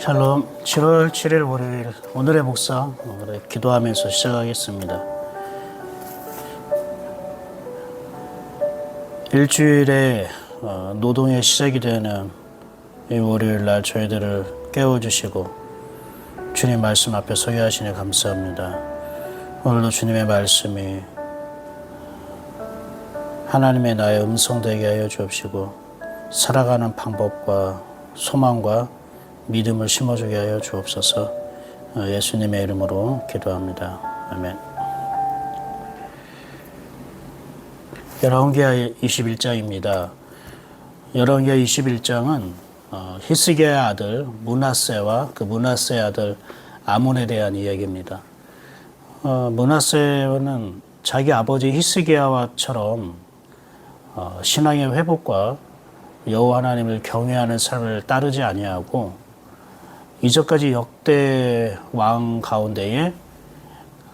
샬롬. 7월 7일 월요일 오늘의 묵상 기도하면서 시작하겠습니다. 일주일에 노동의 시작이 되는 이 월요일 날 저희들을 깨워주시고 주님 말씀 앞에 서게 하시니 감사합니다. 오늘도 주님의 말씀이 하나님의 나의 음성 되게 하여 주옵시고 살아가는 방법과 소망과 믿음을 심어주게 하여 주옵소서. 예수님의 이름으로 기도합니다. 아멘. 열왕기하 21장입니다. 열왕기하 21장은 히스기야의 아들 므낫세와 그 므낫세의 아들 아몬에 대한 이야기입니다. 므낫세는 자기 아버지 히스기야와처럼 신앙의 회복과 여호와 하나님을 경외하는 삶을 따르지 아니하고 이전까지 역대 왕 가운데에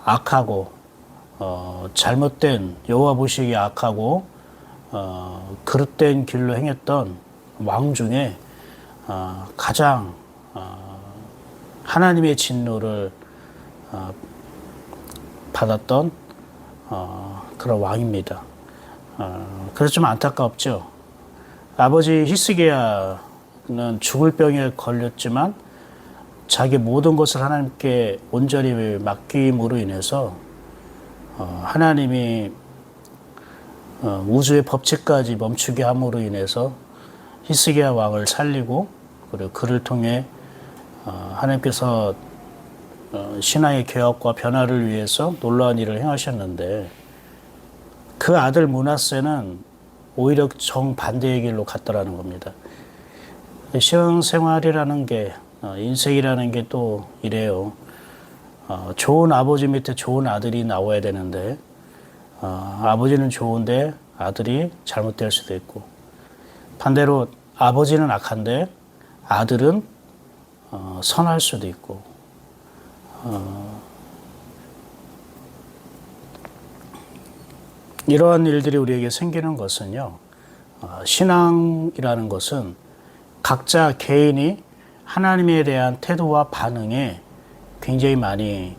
악하고 잘못된 여호와 보시기에 악하고 그릇된 길로 행했던 왕 중에 가장 하나님의 진노를 받았던 그런 왕입니다. 그래서 좀 안타깝죠. 아버지 히스기야는 죽을 병에 걸렸지만 자기 모든 것을 하나님께 온전히 맡김으로 인해서 하나님이 우주의 법칙까지 멈추게 함으로 인해서 히스기야 왕을 살리고 그리고 그를 통해 하나님께서 신앙의 개혁과 변화를 위해서 놀라운 일을 행하셨는데 그 아들 므낫세는 오히려 정반대의 길로 갔더라는 겁니다. 신앙생활이라는 게 인생이라는 게 또 이래요. 좋은 아버지 밑에 좋은 아들이 나와야 되는데 아버지는 좋은데 아들이 잘못될 수도 있고 반대로 아버지는 악한데 아들은 선할 수도 있고 이러한 일들이 우리에게 생기는 것은요. 신앙이라는 것은 각자 개인이 하나님에 대한 태도와 반응에 굉장히 많이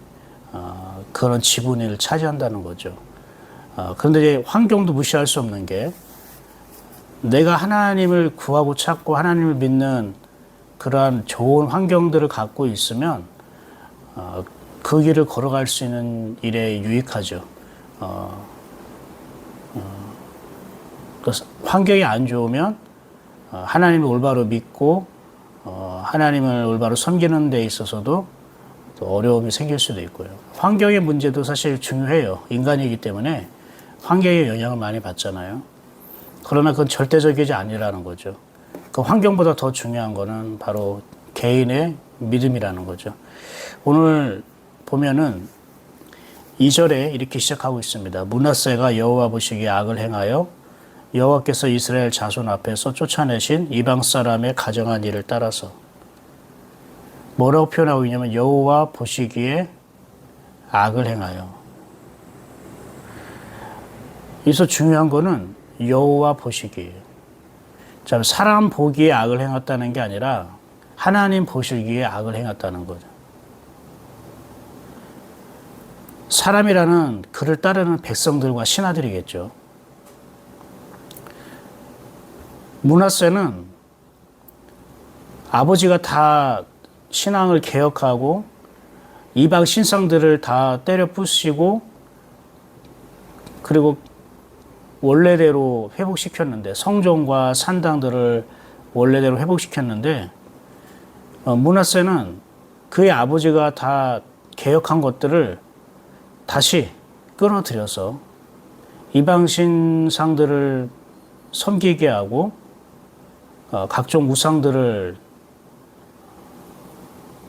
그런 지분을 차지한다는 거죠. 그런데 이제 환경도 무시할 수 없는 게 내가 하나님을 구하고 찾고 하나님을 믿는 그러한 좋은 환경들을 갖고 있으면 그 길을 걸어갈 수 있는 일에 유익하죠. 그래서 환경이 안 좋으면 하나님을 올바로 믿고 하나님을 올바로 섬기는 데 있어서도 또 어려움이 생길 수도 있고요. 환경의 문제도 사실 중요해요. 인간이기 때문에 환경에 영향을 많이 받잖아요. 그러나 그건 절대적이지 아니라는 거죠. 그 환경보다 더 중요한 거는 바로 개인의 믿음이라는 거죠. 오늘 보면은 2절에 이렇게 시작하고 있습니다. 므낫세가 여호와 보시기에 악을 행하여 여호와께서 이스라엘 자손 앞에서 쫓아내신 이방 사람의 가정한 일을 따라서 뭐라고 표현하고 있냐면 여호와 보시기에 악을 행하여. 여기서 중요한 거는 여호와 보시기에. 자, 사람 보기에 악을 행했다는 게 아니라 하나님 보시기에 악을 행했다는 거죠. 사람이라는 그를 따르는 백성들과 신하들이겠죠. 므낫세는 아버지가 다 신앙을 개혁하고 이방 신상들을 다 때려 부수시고 그리고 원래대로 회복시켰는데 성전과 산당들을 원래대로 회복시켰는데 므낫세는 그의 아버지가 다 개혁한 것들을 다시 끌어들여서 이방 신상들을 섬기게 하고 각종 우상들을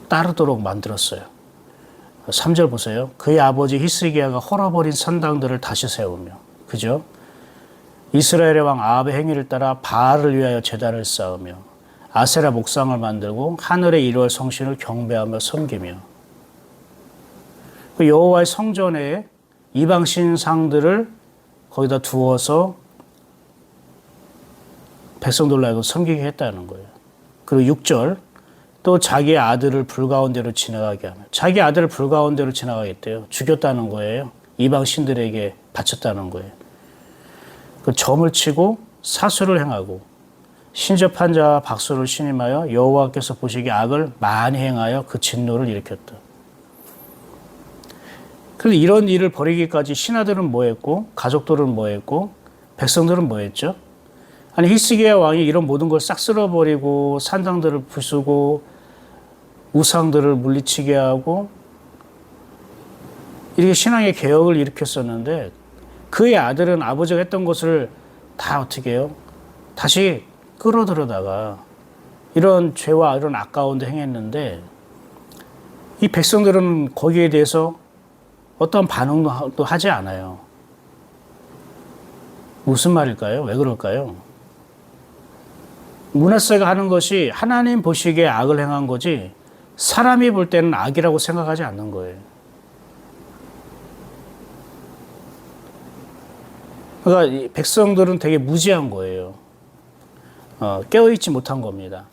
따르도록 만들었어요. 3절 보세요. 그의 아버지 히스기야가 헐어버린 산당들을 다시 세우며, 그죠? 이스라엘의 왕 아합의 행위를 따라 바알을 위하여 제단을 쌓으며 아세라 목상을 만들고 하늘의 일월 성신을 경배하며 섬기며 그 여호와의 성전에 이방 신상들을 거기다 두어서 백성들로 하여금 섬기게 했다는 거예요. 그리고 6절 또 자기 아들을 불가운데로 지나가게 하며, 자기 아들을 불가운데로 지나가겠대요. 죽였다는 거예요. 이방 신들에게 바쳤다는 거예요. 그 점을 치고 사수를 행하고 신접한 자와 박수를 신임하여 여호와께서 보시기에 악을 많이 행하여 그 진노를 일으켰다. 그런데 이런 일을 벌이기까지 신하들은 뭐 했고, 가족들은 뭐 했고, 백성들은 뭐 했죠? 아니, 히스기야 왕이 이런 모든 걸 싹 쓸어버리고 산당들을 부수고 우상들을 물리치게 하고 이렇게 신앙의 개혁을 일으켰었는데, 그의 아들은 아버지가 했던 것을 다 어떻게 해요? 다시 끌어들여다가 이런 죄와 이런 악가운데 행했는데, 이 백성들은 거기에 대해서 어떤 반응도 하지 않아요. 무슨 말일까요? 왜 그럴까요? 므낫세가 하는 것이 하나님 보시기에 악을 행한 거지 사람이 볼 때는 악이라고 생각하지 않는 거예요. 그러니까 이 백성들은 되게 무지한 거예요. 깨어있지 못한 겁니다.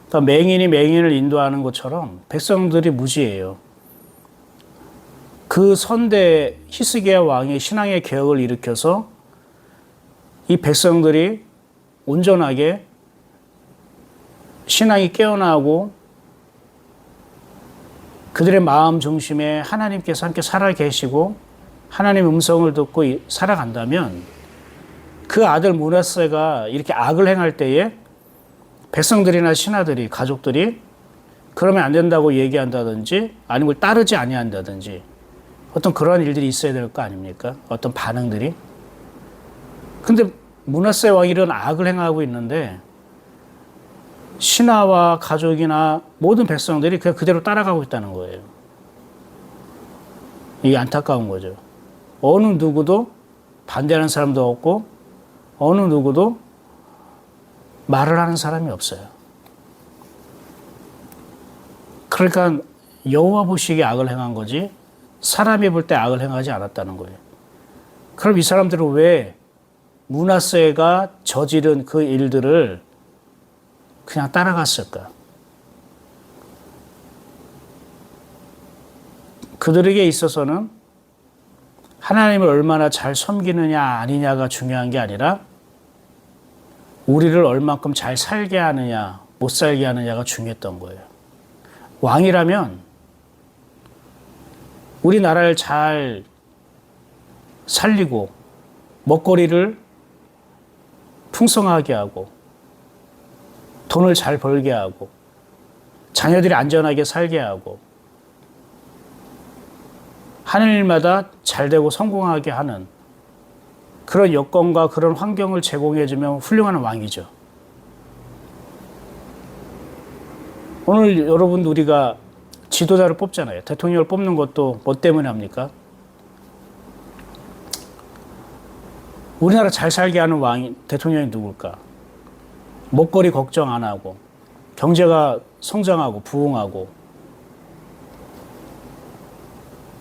그러니까 맹인이 맹인을 인도하는 것처럼 백성들이 무지해요. 그 선대 히스기야 왕이 신앙의 개혁을 일으켜서 이 백성들이 온전하게 신앙이 깨어나고 그들의 마음 중심에 하나님께서 함께 살아 계시고 하나님의 음성을 듣고 살아간다면, 그 아들 므낫세가 이렇게 악을 행할 때에 백성들이나 신하들이, 가족들이 그러면 안 된다고 얘기한다든지 아니면 걸 따르지 아니한다든지 어떤 그러한 일들이 있어야 될 거 아닙니까? 어떤 반응들이. 근데 므낫세 왕이 이런 악을 행하고 있는데 신하와 가족이나 모든 백성들이 그냥 그대로 따라가고 있다는 거예요. 이게 안타까운 거죠. 어느 누구도 반대하는 사람도 없고 어느 누구도 말을 하는 사람이 없어요. 그러니까 여호와 보시기에 악을 행한 거지 사람이 볼 때 악을 행하지 않았다는 거예요. 그럼 이 사람들은 왜 므낫세가 저지른 그 일들을 그냥 따라갔을까? 그들에게 있어서는 하나님을 얼마나 잘 섬기느냐 아니냐가 중요한 게 아니라 우리를 얼만큼 잘 살게 하느냐 못 살게 하느냐가 중요했던 거예요. 왕이라면 우리나라를 잘 살리고 먹거리를 풍성하게 하고 돈을 잘 벌게 하고 자녀들이 안전하게 살게 하고 하는 일마다 잘 되고 성공하게 하는 그런 여건과 그런 환경을 제공해주면 훌륭한 왕이죠. 오늘 여러분 우리가 지도자를 뽑잖아요. 대통령을 뽑는 것도 뭐 때문에 합니까? 우리나라 잘 살게 하는 왕이 대통령이 누굴까? 먹거리 걱정 안 하고 경제가 성장하고 부흥하고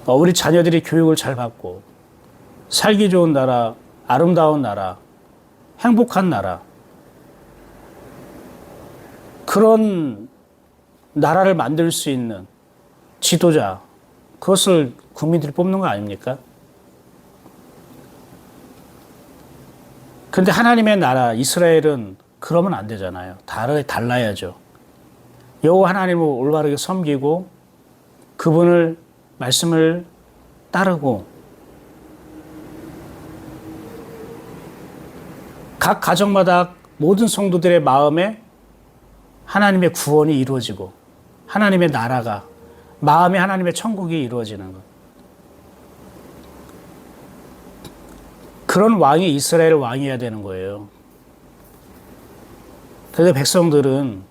우리 자녀들이 교육을 잘 받고 살기 좋은 나라, 아름다운 나라, 행복한 나라, 그런 나라를 만들 수 있는 지도자, 그것을 국민들이 뽑는 거 아닙니까? 그런데 하나님의 나라 이스라엘은 그러면 안 되잖아요. 달라야죠. 여호와 하나님을 올바르게 섬기고 그분을 말씀을 따르고 각 가정마다 모든 성도들의 마음에 하나님의 구원이 이루어지고 하나님의 나라가 마음에 하나님의 천국이 이루어지는 것. 그런 왕이 이스라엘 왕이어야 되는 거예요. 그래서 백성들은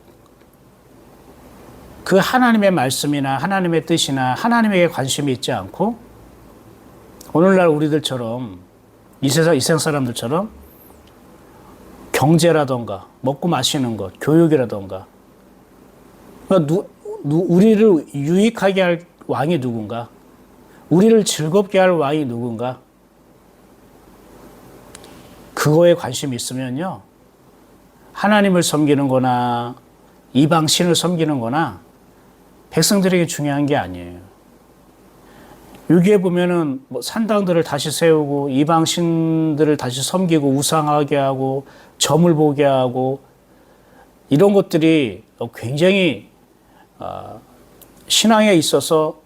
그 하나님의 말씀이나 하나님의 뜻이나 하나님에게 관심이 있지 않고 오늘날 우리들처럼 이 세상 사람들처럼 경제라던가 먹고 마시는 것, 교육이라던가 그러니까 우리를 유익하게 할 왕이 누군가? 우리를 즐겁게 할 왕이 누군가? 그거에 관심이 있으면요. 하나님을 섬기는 거나 이방 신을 섬기는 거나 백성들에게 중요한 게 아니에요. 여기에 보면은 뭐 산당들을 다시 세우고 이방 신들을 다시 섬기고 우상하게 하고 점을 보게 하고 이런 것들이 굉장히 신앙에 있어서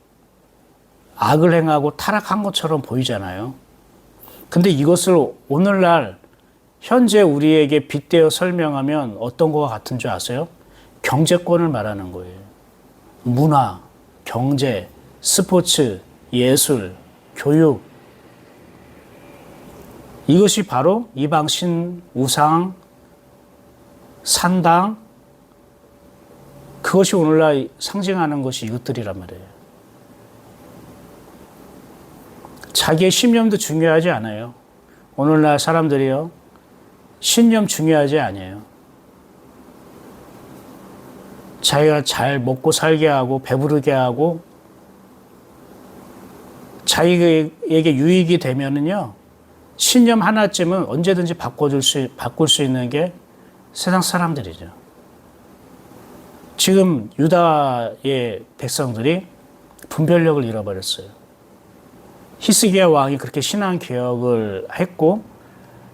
악을 행하고 타락한 것처럼 보이잖아요. 근데 이것을 오늘날 현재 우리에게 빗대어 설명하면 어떤 것과 같은 줄 아세요? 경제권을 말하는 거예요. 문화, 경제, 스포츠, 예술, 교육. 이것이 바로 이방신, 우상, 산당, 그것이 오늘날 상징하는 것이 이것들이란 말이에요. 자기의 신념도 중요하지 않아요. 오늘날 사람들이요, 신념 중요하지 않아요. 자기가 잘 먹고 살게 하고 배부르게 하고 자기에게 유익이 되면은요, 신념 하나쯤은 언제든지 바꿀 수 있는 게 세상 사람들이죠. 지금 유다의 백성들이 분별력을 잃어버렸어요. 히스기야 왕이 그렇게 신앙 개혁을 했고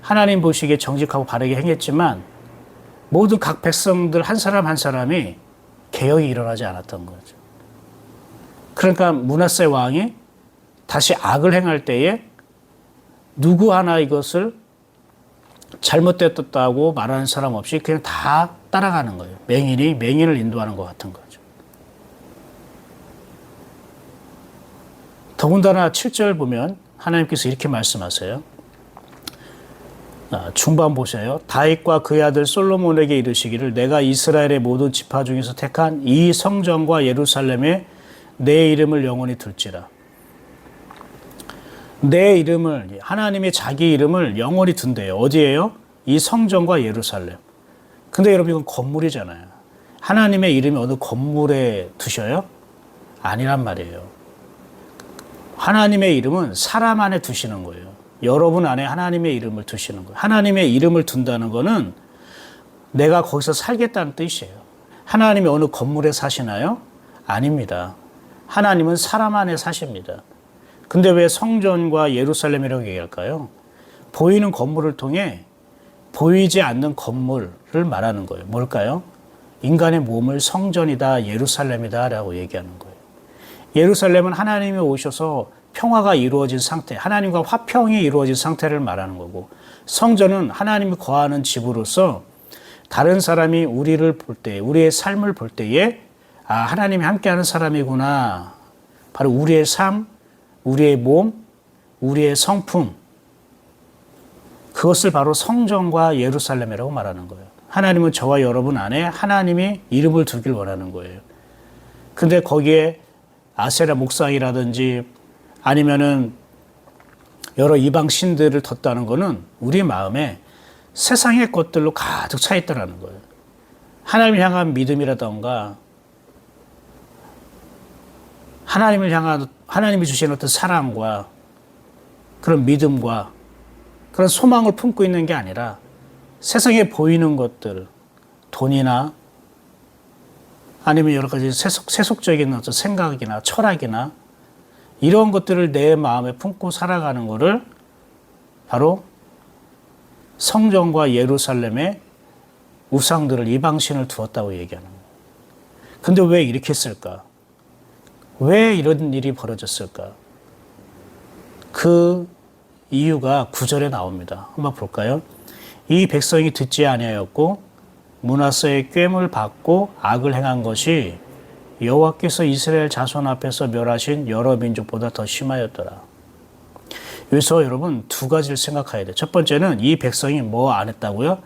하나님 보시기에 정직하고 바르게 행했지만 모든 각 백성들 한 사람 한 사람이 개혁이 일어나지 않았던 거죠. 그러니까 므낫세 왕이 다시 악을 행할 때에 누구 하나 이것을 잘못됐다고 말하는 사람 없이 그냥 다 따라가는 거예요. 맹인이 맹인을 인도하는 것 같은 거죠. 더군다나 7절 보면 하나님께서 이렇게 말씀하세요. 중반 보세요. 다윗과 그의 아들 솔로몬에게 이르시기를 내가 이스라엘의 모든 지파 중에서 택한 이 성전과 예루살렘에 내 이름을 영원히 둘지라. 내 이름을, 하나님의 자기 이름을 영원히 둔대요. 어디예요? 이 성전과 예루살렘. 근데 여러분 이건 건물이잖아요. 하나님의 이름이 어느 건물에 두셔요? 아니란 말이에요. 하나님의 이름은 사람 안에 두시는 거예요. 여러분 안에 하나님의 이름을 두시는 거예요. 하나님의 이름을 둔다는 거는 내가 거기서 살겠다는 뜻이에요. 하나님이 어느 건물에 사시나요? 아닙니다. 하나님은 사람 안에 사십니다. 근데 왜 성전과 예루살렘이라고 얘기할까요? 보이는 건물을 통해 보이지 않는 건물을 말하는 거예요. 뭘까요? 인간의 몸을 성전이다, 예루살렘이다 라고 얘기하는 거예요. 예루살렘은 하나님이 오셔서 평화가 이루어진 상태, 하나님과 화평이 이루어진 상태를 말하는 거고, 성전은 하나님이 거하는 집으로서 다른 사람이 우리를 볼 때, 우리의 삶을 볼 때에 하나님이 함께하는 사람이구나. 바로 우리의 삶, 우리의 몸, 우리의 성품, 그것을 바로 성전과 예루살렘이라고 말하는 거예요. 하나님은 저와 여러분 안에 하나님이 이름을 두길 원하는 거예요. 근데 거기에 아세라 목상이라든지 아니면은 여러 이방 신들을 뒀다는 거는 우리 마음에 세상의 것들로 가득 차 있다라는 거예요. 하나님을 향한 믿음이라던가 하나님을 향한 하나님이 주신 어떤 사랑과 그런 믿음과 그런 소망을 품고 있는 게 아니라 세상에 보이는 것들, 돈이나 아니면 여러 가지 세속적인 어떤 생각이나 철학이나 이런 것들을 내 마음에 품고 살아가는 것을 바로 성전과 예루살렘에 우상들을 이방신을 두었다고 얘기하는 거예요. 근데 왜 이렇게 했을까? 왜 이런 일이 벌어졌을까? 그 이유가 9절에 나옵니다. 한번 볼까요? 이 백성이 듣지 아니하였고 므낫세의 꾀를 받고 악을 행한 것이 여호와께서 이스라엘 자손 앞에서 멸하신 여러 민족보다 더 심하였더라. 여기서 여러분 두 가지를 생각해야 돼요. 첫 번째는 이 백성이 뭐 안 했다고요?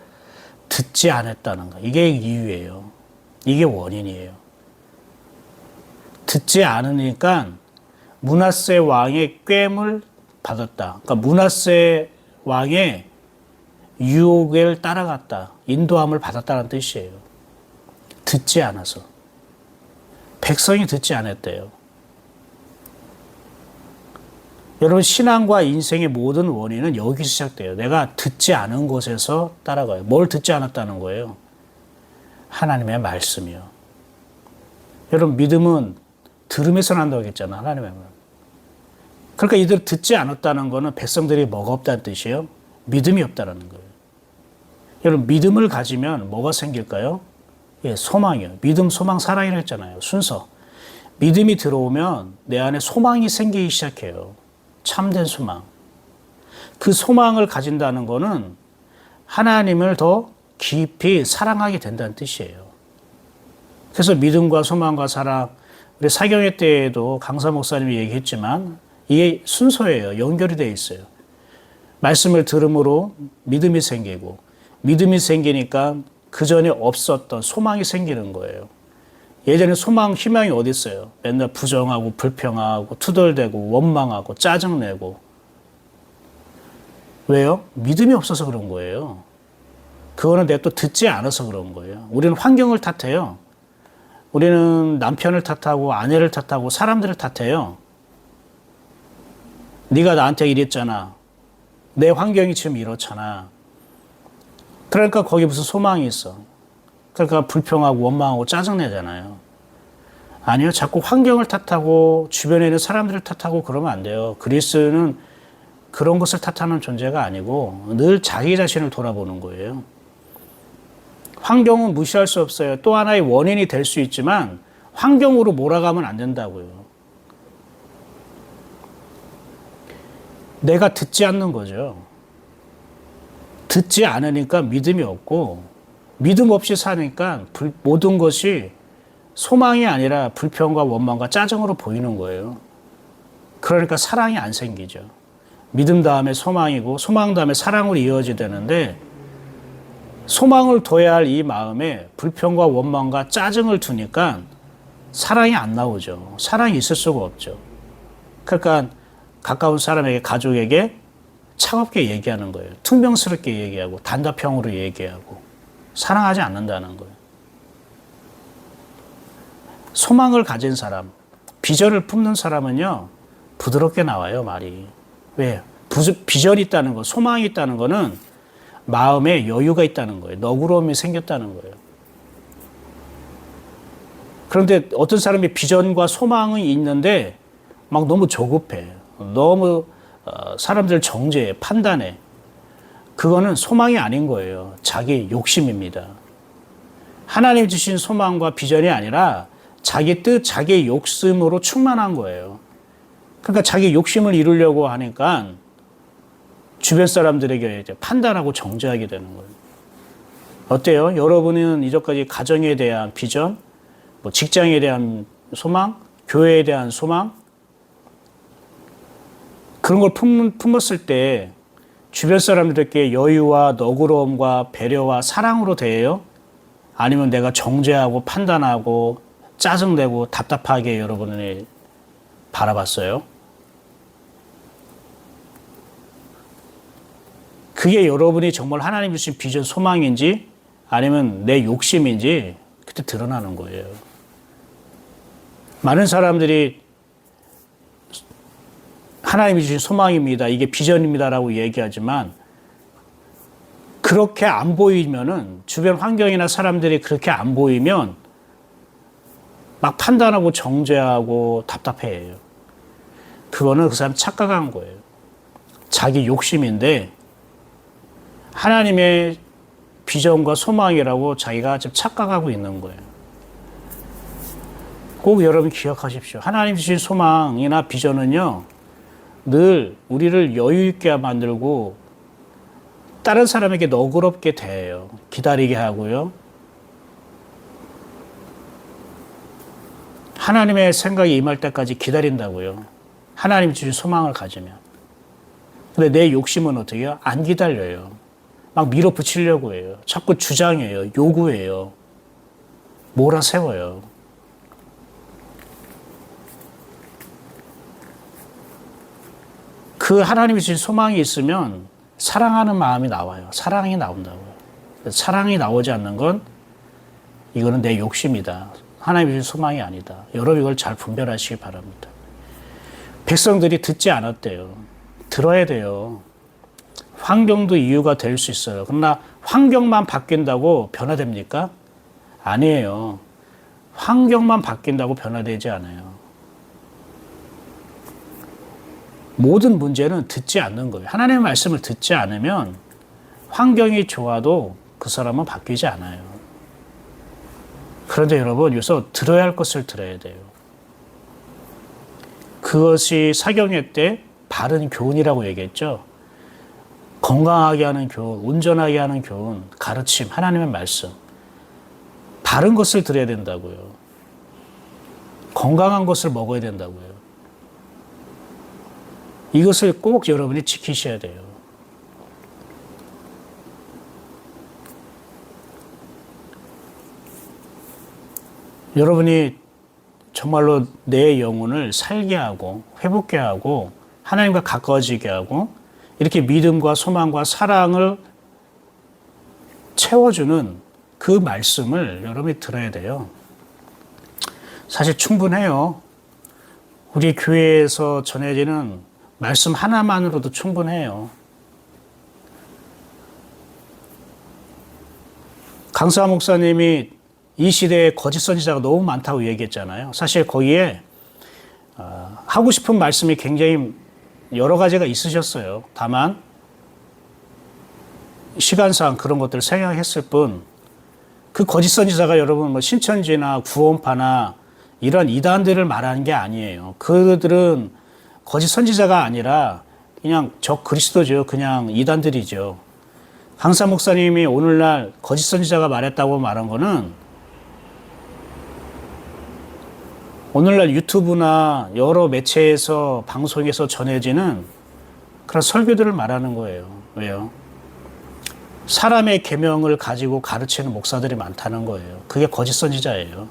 듣지 않았다는 거. 이게 이유예요. 이게 원인이에요. 듣지 않으니까 므낫세 왕의 꾀를 받았다. 그러니까 므낫세 왕의 유혹을 따라갔다. 인도함을 받았다는 뜻이에요. 듣지 않아서. 백성이 듣지 않았대요. 여러분 신앙과 인생의 모든 원인은 여기서 시작돼요. 내가 듣지 않은 곳에서 따라가요. 뭘 듣지 않았다는 거예요? 하나님의 말씀이요. 여러분, 믿음은 들음에서 난다고 했잖아, 하나님의 말. 그러니까 이들 듣지 않았다는 거는 백성들이 뭐가 없다는 뜻이에요? 믿음이 없다는 거예요. 여러분, 믿음을 가지면 뭐가 생길까요? 예, 소망이요. 믿음, 소망, 사랑이라고 했잖아요. 순서. 믿음이 들어오면 내 안에 소망이 생기기 시작해요. 참된 소망. 그 소망을 가진다는 거는 하나님을 더 깊이 사랑하게 된다는 뜻이에요. 그래서 믿음과 소망과 사랑, 우리 사경회 때에도 강사 목사님이 얘기했지만 이게 순서예요. 연결이 되어 있어요. 말씀을 들음으로 믿음이 생기고, 믿음이 생기니까 그 전에 없었던 소망이 생기는 거예요. 예전에 소망, 희망이 어디 있어요? 맨날 부정하고 불평하고 투덜대고 원망하고 짜증내고. 왜요? 믿음이 없어서 그런 거예요. 그거는 내가 또 듣지 않아서 그런 거예요. 우리는 환경을 탓해요. 우리는 남편을 탓하고 아내를 탓하고 사람들을 탓해요. 네가 나한테 이랬잖아. 내 환경이 지금 이렇잖아. 그러니까 거기 무슨 소망이 있어. 그러니까 불평하고 원망하고 짜증내잖아요. 아니요. 자꾸 환경을 탓하고 주변에 있는 사람들을 탓하고 그러면 안 돼요. 그리스도는 그런 것을 탓하는 존재가 아니고 늘 자기 자신을 돌아보는 거예요. 환경은 무시할 수 없어요. 또 하나의 원인이 될 수 있지만 환경으로 몰아가면 안 된다고요. 내가 듣지 않는 거죠. 듣지 않으니까 믿음이 없고, 믿음 없이 사니까 모든 것이 소망이 아니라 불평과 원망과 짜증으로 보이는 거예요. 그러니까 사랑이 안 생기죠. 믿음 다음에 소망이고 소망 다음에 사랑으로 이어져야 되는데, 소망을 둬야 할 이 마음에 불평과 원망과 짜증을 두니까 사랑이 안 나오죠. 사랑이 있을 수가 없죠. 그러니까 가까운 사람에게, 가족에게 차갑게 얘기하는 거예요. 퉁명스럽게 얘기하고 단답형으로 얘기하고 사랑하지 않는다는 거예요. 소망을 가진 사람, 비전을 품는 사람은요, 부드럽게 나와요, 말이. 왜? 비전이 있다는 거, 소망이 있다는 거는 마음에 여유가 있다는 거예요. 너그러움이 생겼다는 거예요. 그런데 어떤 사람이 비전과 소망이 있는데 막 너무 조급해. 너무 사람들 정죄해, 판단해. 그거는 소망이 아닌 거예요. 자기 욕심입니다. 하나님 주신 소망과 비전이 아니라 자기 뜻, 자기 욕심으로 충만한 거예요. 그러니까 자기 욕심을 이루려고 하니까 주변 사람들에게 이제 판단하고 정죄하게 되는 거예요. 어때요? 여러분은 이전까지 가정에 대한 비전, 뭐 직장에 대한 소망, 교회에 대한 소망, 그런 걸 품었을 때 주변 사람들에게 여유와 너그러움과 배려와 사랑으로 대해요? 아니면 내가 정죄하고 판단하고 짜증내고 답답하게 여러분이 바라봤어요? 그게 여러분이 정말 하나님 주신 비전 소망인지 아니면 내 욕심인지 그때 드러나는 거예요. 많은 사람들이 하나님이 주신 소망입니다. 이게 비전입니다라고 얘기하지만 그렇게 안 보이면은 주변 환경이나 사람들이 그렇게 안 보이면 막 판단하고 정죄하고 답답해해요. 그거는 그 사람 착각한 거예요. 자기 욕심인데 하나님의 비전과 소망이라고 자기가 지금 착각하고 있는 거예요. 꼭 여러분 기억하십시오. 하나님 주신 소망이나 비전은요, 늘 우리를 여유 있게 만들고 다른 사람에게 너그럽게 대해요. 기다리게 하고요. 하나님의 생각이 임할 때까지 기다린다고요. 하나님 주신 소망을 가지면. 근데 내 욕심은 어떻게 해요? 안 기다려요. 막 밀어붙이려고 해요. 자꾸 주장해요. 요구해요. 몰아세워요. 그 하나님이 주신 소망이 있으면 사랑하는 마음이 나와요. 사랑이 나온다고요. 사랑이 나오지 않는 건 이거는 내 욕심이다. 하나님이 주신 소망이 아니다. 여러분 이걸 잘 분별하시기 바랍니다. 백성들이 듣지 않았대요. 들어야 돼요. 환경도 이유가 될 수 있어요. 그러나 환경만 바뀐다고 변화됩니까? 아니에요. 환경만 바뀐다고 변화되지 않아요. 모든 문제는 듣지 않는 거예요. 하나님의 말씀을 듣지 않으면 환경이 좋아도 그 사람은 바뀌지 않아요. 그런데 여러분, 여기서 들어야 할 것을 들어야 돼요. 그것이 사경회 때 바른 교훈이라고 얘기했죠. 건강하게 하는 교훈, 온전하게 하는 교훈, 가르침, 하나님의 말씀. 바른 것을 들어야 된다고요. 건강한 것을 먹어야 된다고요. 이것을 꼭 여러분이 지키셔야 돼요. 여러분이 정말로 내 영혼을 살게 하고 회복게 하고 하나님과 가까워지게 하고 이렇게 믿음과 소망과 사랑을 채워주는 그 말씀을 여러분이 들어야 돼요. 사실 충분해요. 우리 교회에서 전해지는 말씀 하나만으로도 충분해요. 강사 목사님이 이 시대에 거짓 선지자가 너무 많다고 얘기했잖아요. 사실 거기에 하고 싶은 말씀이 굉장히 여러 가지가 있으셨어요. 다만 시간상 그런 것들을 생각했을 뿐 그 거짓 선지자가 여러분 뭐 신천지나 구원파나 이런 이단들을 말하는 게 아니에요. 그들은 거짓 선지자가 아니라 그냥 적 그리스도죠. 그냥 이단들이죠. 강사 목사님이 오늘날 거짓 선지자가 말했다고 말한 거는 오늘날 유튜브나 여러 매체에서 방송에서 전해지는 그런 설교들을 말하는 거예요. 왜요? 사람의 계명을 가지고 가르치는 목사들이 많다는 거예요. 그게 거짓 선지자예요.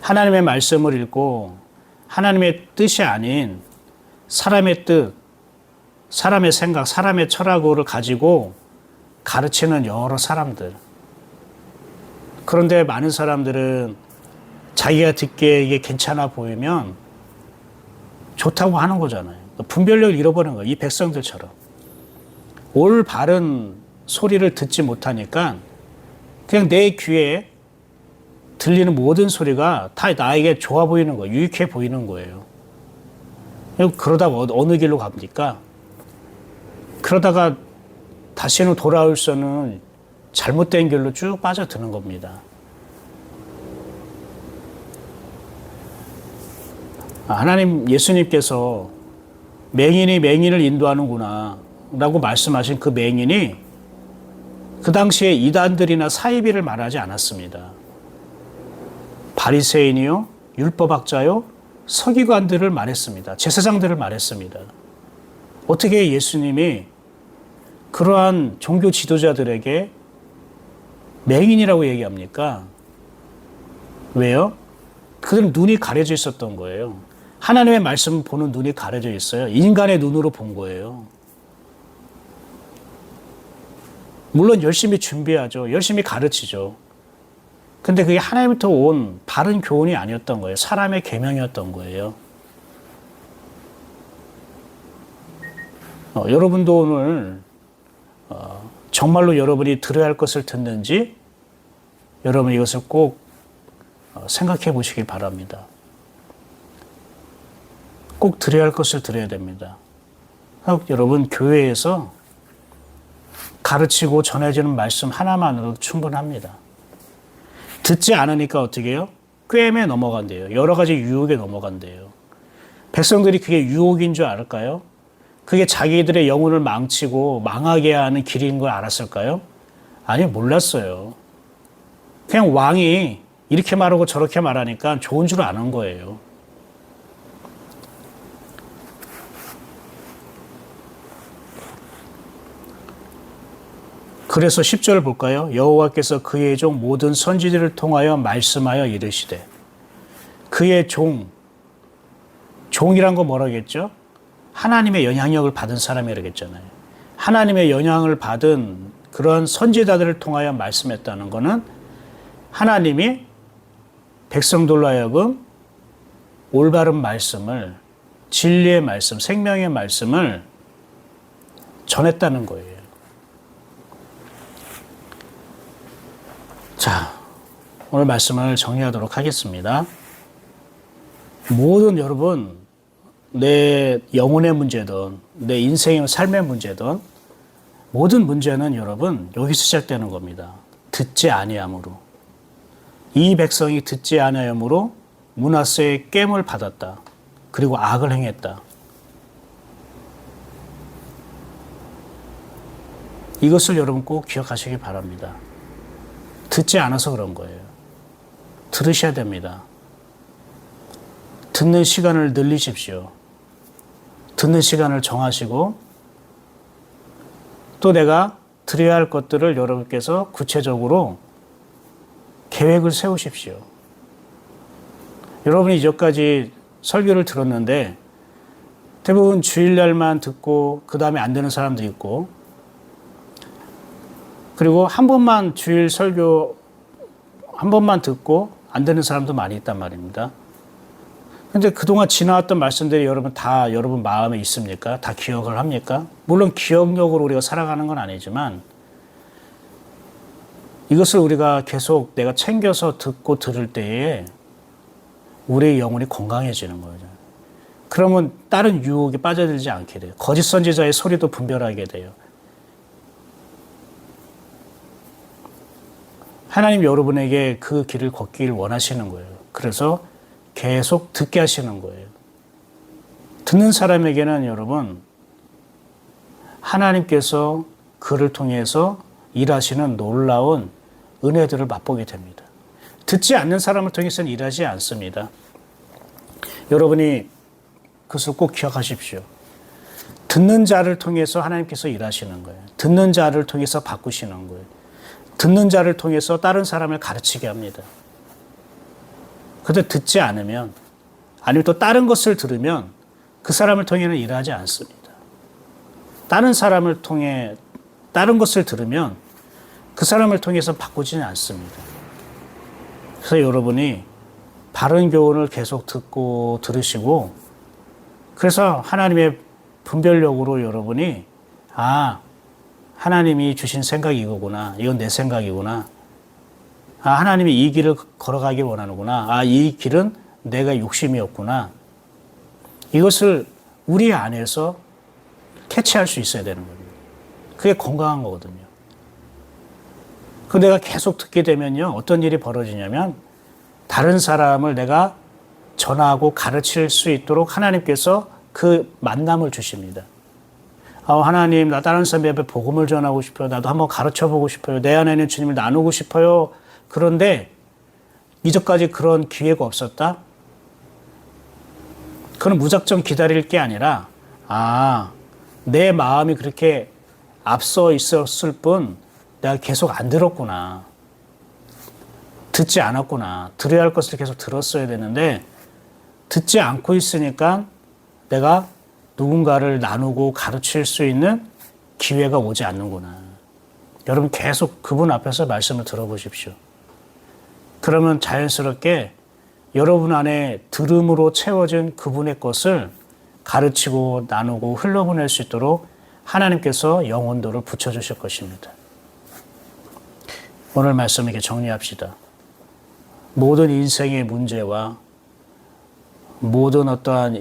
하나님의 말씀을 읽고 하나님의 뜻이 아닌 사람의 뜻, 사람의 생각, 사람의 철학을 가지고 가르치는 여러 사람들. 그런데 많은 사람들은 자기가 듣기에 이게 괜찮아 보이면 좋다고 하는 거잖아요. 분별력을 잃어버린 거예요. 이 백성들처럼. 올 바른 소리를 듣지 못하니까 그냥 내 귀에 들리는 모든 소리가 다 나에게 좋아 보이는 거예요. 유익해 보이는 거예요. 그러다가 어느 길로 갑니까? 그러다가 다시는 돌아올 수는 잘못된 길로 쭉 빠져드는 겁니다. 하나님 예수님께서 맹인이 맹인을 인도하는구나 라고 말씀하신 그 맹인이 그 당시에 이단들이나 사이비를 말하지 않았습니다. 바리새인이요, 율법학자요, 서기관들을 말했습니다. 제사장들을 말했습니다. 어떻게 예수님이 그러한 종교 지도자들에게 맹인이라고 얘기합니까? 왜요? 그들은 눈이 가려져 있었던 거예요. 하나님의 말씀을 보는 눈이 가려져 있어요. 인간의 눈으로 본 거예요. 물론 열심히 준비하죠. 열심히 가르치죠. 근데 그게 하나님부터 온 바른 교훈이 아니었던 거예요. 사람의 계명이었던 거예요. 여러분도 오늘 정말로 여러분이 들어야 할 것을 듣는지 여러분 이것을 꼭 생각해 보시길 바랍니다. 꼭 들어야 할 것을 들어야 됩니다. 여러분 교회에서 가르치고 전해지는 말씀 하나만으로도 충분합니다. 듣지 않으니까 어떻게 해요? 꿰매 넘어간대요. 여러 가지 유혹에 넘어간대요. 백성들이 그게 유혹인 줄 알을까요? 그게 자기들의 영혼을 망치고 망하게 하는 길인 걸 알았을까요? 아니, 몰랐어요. 그냥 왕이 이렇게 말하고 저렇게 말하니까 좋은 줄 아는 거예요. 그래서 10절 볼까요? 여호와께서 그의 종 모든 선지들을 통하여 말씀하여 이르시되. 그의 종이란 거 뭐라겠죠? 하나님의 영향력을 받은 사람이라겠잖아요. 하나님의 영향을 받은 그런 선지자들을 통하여 말씀했다는 것은 하나님이 백성들로 하여금 올바른 말씀을, 진리의 말씀, 생명의 말씀을 전했다는 거예요. 자, 오늘 말씀을 정리하도록 하겠습니다. 모든 여러분, 내 영혼의 문제든 내 인생의 삶의 문제든 모든 문제는 여러분 여기서 시작되는 겁니다. 듣지 아니함으로. 이 백성이 듣지 아니함으로 므낫세의 깸을 받았다. 그리고 악을 행했다. 이것을 여러분 꼭 기억하시기 바랍니다. 듣지 않아서 그런 거예요. 들으셔야 됩니다. 듣는 시간을 늘리십시오. 듣는 시간을 정하시고 또 내가 드려야 할 것들을 여러분께서 구체적으로 계획을 세우십시오. 여러분이 이제까지 설교를 들었는데 대부분 주일날만 듣고 그 다음에 안 되는 사람도 있고 그리고 한 번만 주일 설교 한 번만 듣고 안 되는 사람도 많이 있단 말입니다. 근데 그동안 지나왔던 말씀들이 여러분 다 여러분 마음에 있습니까? 다 기억을 합니까? 물론 기억력으로 우리가 살아가는 건 아니지만 이것을 우리가 계속 내가 챙겨서 듣고 들을 때에 우리의 영혼이 건강해지는 거죠. 그러면 다른 유혹에 빠져들지 않게 돼요. 거짓 선지자의 소리도 분별하게 돼요. 하나님 여러분에게 그 길을 걷기를 원하시는 거예요. 그래서 계속 듣게 하시는 거예요. 듣는 사람에게는 여러분 하나님께서 그를 통해서 일하시는 놀라운 은혜들을 맛보게 됩니다. 듣지 않는 사람을 통해서는 일하지 않습니다. 여러분이 그것을 꼭 기억하십시오. 듣는 자를 통해서 하나님께서 일하시는 거예요. 듣는 자를 통해서 바꾸시는 거예요. 듣는 자를 통해서 다른 사람을 가르치게 합니다. 그런데 듣지 않으면 아니면 또 다른 것을 들으면 그 사람을 통해는 일하지 않습니다. 다른 사람을 통해 다른 것을 들으면 그 사람을 통해서 바꾸지는 않습니다. 그래서 여러분이 바른 교훈을 계속 듣고 들으시고 그래서 하나님의 분별력으로 여러분이 하나님이 주신 생각이 이거구나. 이건 내 생각이구나. 하나님이 이 길을 걸어가길 원하는구나. 이 길은 내가 욕심이었구나. 이것을 우리 안에서 캐치할 수 있어야 되는 겁니다. 그게 건강한 거거든요. 그 내가 계속 듣게 되면요. 어떤 일이 벌어지냐면 다른 사람을 내가 전하고 가르칠 수 있도록 하나님께서 그 만남을 주십니다. 하나님, 나 다른 사람에게 복음을 전하고 싶어요. 나도 한번 가르쳐 보고 싶어요. 내 안에 있는 주님을 나누고 싶어요. 그런데 이전까지 그런 기회가 없었다? 그건 무작정 기다릴 게 아니라 내 마음이 그렇게 앞서 있었을 뿐 내가 계속 안 들었구나. 듣지 않았구나. 들어야 할 것을 계속 들었어야 되는데 듣지 않고 있으니까 내가 누군가를 나누고 가르칠 수 있는 기회가 오지 않는구나. 여러분 계속 그분 앞에서 말씀을 들어보십시오. 그러면 자연스럽게 여러분 안에 들음으로 채워진 그분의 것을 가르치고 나누고 흘러보낼 수 있도록 하나님께서 영혼도를 붙여주실 것입니다. 오늘 말씀 이렇게 정리합시다. 모든 인생의 문제와 모든 어떠한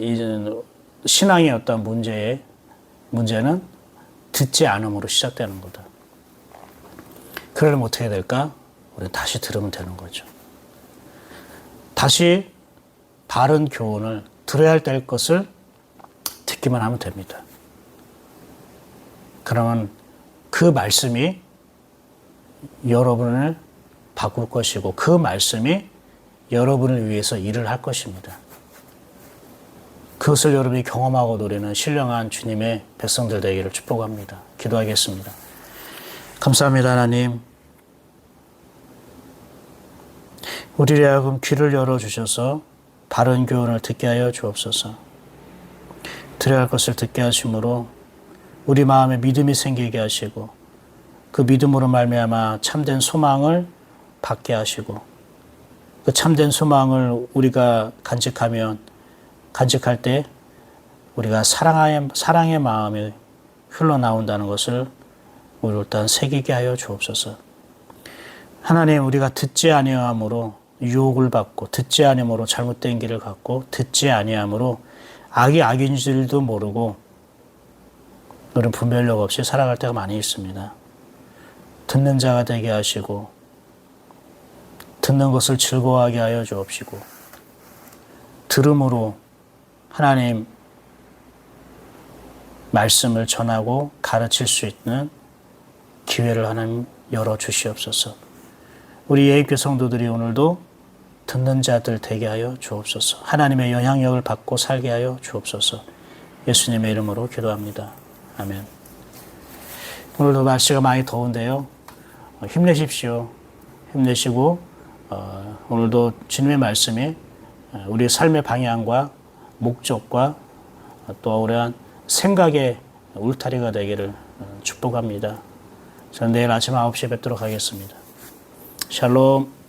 신앙의 어떤 문제는 듣지 않음으로 시작되는 거다. 그러려면 어떻게 해야 될까? 우리는 다시 들으면 되는 거죠. 다시 바른 교훈을 들어야 될 것을 듣기만 하면 됩니다. 그러면 그 말씀이 여러분을 바꿀 것이고 그 말씀이 여러분을 위해서 일을 할 것입니다. 그것을 여러분이 경험하고 누리는 신령한 주님의 백성들 되기를 축복합니다. 기도하겠습니다. 감사합니다, 하나님. 우리를 하여금 귀를 열어주셔서 바른 교훈을 듣게 하여 주옵소서. 들어야 할 것을 듣게 하심으로 우리 마음에 믿음이 생기게 하시고 그 믿음으로 말미암아 참된 소망을 받게 하시고 그 참된 소망을 우리가 간직할 때 우리가 사랑의 마음이 흘러나온다는 것을 우리 일단 새기게 하여 주옵소서. 하나님, 우리가 듣지 아니함으로 유혹을 받고, 듣지 아니함으로 잘못된 길을 갔고, 듣지 아니함으로 악이 악인 줄도 모르고 우리는 분별력 없이 살아갈 때가 많이 있습니다. 듣는 자가 되게 하시고 듣는 것을 즐거워하게 하여 주옵시고, 들음으로 하나님 말씀을 전하고 가르칠 수 있는 기회를 하나님 열어주시옵소서. 우리 예입교 성도들이 오늘도 듣는 자들 되게 하여 주옵소서. 하나님의 영향력을 받고 살게 하여 주옵소서. 예수님의 이름으로 기도합니다. 아멘. 오늘도 날씨가 많이 더운데요. 힘내십시오. 힘내시고 오늘도 주님의 말씀이 우리의 삶의 방향과 목적과 또 우리한 생각의 울타리가 되기를 축복합니다. 저는 내일 아침 9시에 뵙도록 하겠습니다. 샬롬.